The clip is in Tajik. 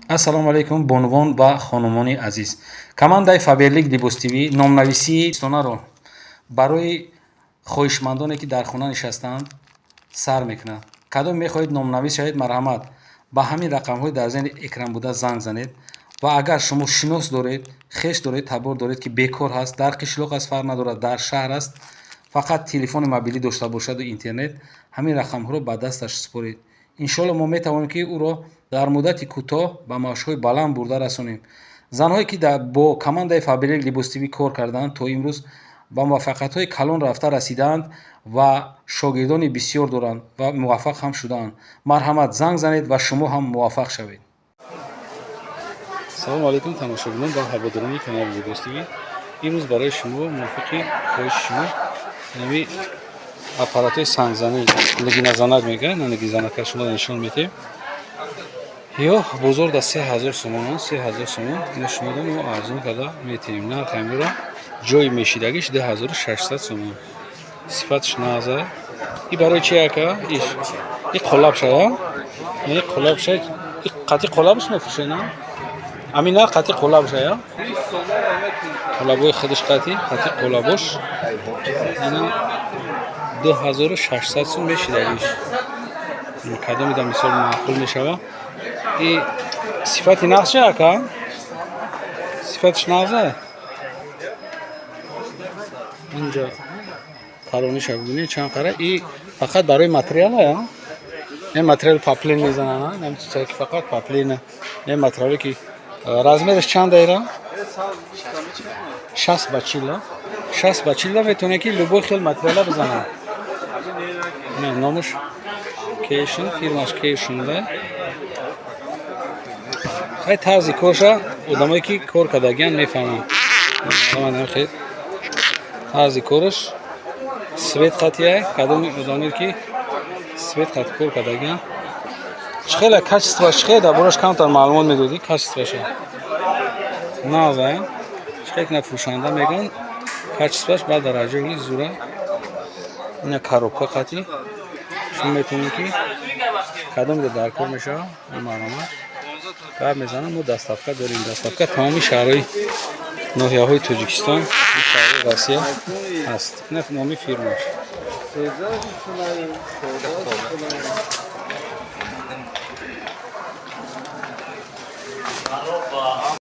ассалому алайкум бонувон ва хонумони азиз. Командаи Фаберлик Либостивӣ номнависии достанаро барои хоҳишмандоне ки дар хона нишастаанд сар мекунад. Кадом мехоҳед номнавис шавед, марҳамат, ба ҳамин рақамҳои дар зени экран буда занг занед. Ва агар шумо шинос доред, хеш доред, табор доред ки бекор ҳаст, дар қишлоқ аст, фарқ надорад, дар шаҳр аст, фақат телефони мобилӣ дошта бошаду интернет, ҳамин рақамҳоро ба дасташ супоред. иншоалло мо метавонем ки ӯро дар муддати кӯтоҳ ба маошҳои баланд бурда расонем. Занҳое ки бо командаи Фаберлик Либостивӣ кор кардаанд, то имрӯз ба муваффақиятҳои калон рафта расидаанд ва шогирдони бисёр доранд ва муваффақ ҳам шудаанд. Марҳамат, занг занед ва шумо ҳам муваффақ шавед. салому алайкум тамошобинон ва ҳаводорони канали Либостивӣ. имрӯз барои шумо мувофиқи хоҳиши шумо инами аппаратҳои сангзанӣ нигиназанак мегӯянд, нигизанака шумо нишон медиҳем. ё бозор да 3000 сомон, 3000 сомон. ина шуморо мо арзон карда метиҳем. Нархи амиро ҷои мешидагиш 2600 сомон. Сифатш наза. И барои чи ака? И қолабшая? И қолабшая. И қати қолабш мефушена? Амина қати қолабшая? Қолабои худш қати қолабош. Ина 2600 сом мешидагиш. Кадом да мисол маъқул мешава. И сифати нағз чӣ ака? Сифатш нағзе? Инҷо талониш бубинед чанд қара. И фақат барои материала я? Не материал поплин мезанана, намчиса ки фақат поплина. Не материали ки размерш чанд ера? 60 ба 40. 60 ба 40 метавонед ки любой хел материала бизанад. Не номуш Кейшн, фирмаш Кейшн да. Хай тарзи корша одамое ки кор кардагиян мефаҳманд. Ман хел тарзи корш свет қатия, кадом одамое ки свет қат кор кардагиян. Чхела качество чхела дар борааш камтар маълумот медодӣ качествоша. Наза, чхек на фурӯшанда мегӯянд качествоаш ба дараҷаи зура. Ина коробка қати. Шумо метавонед ки кадом ҷо дар кор мешава, маълумот гап мезанам. мо доставка дорем. Доставка тамоми шаҳрҳои ноҳияҳои Тоҷикистон, шаҳрҳои Россия ҳаст. Ина номи фирмаш.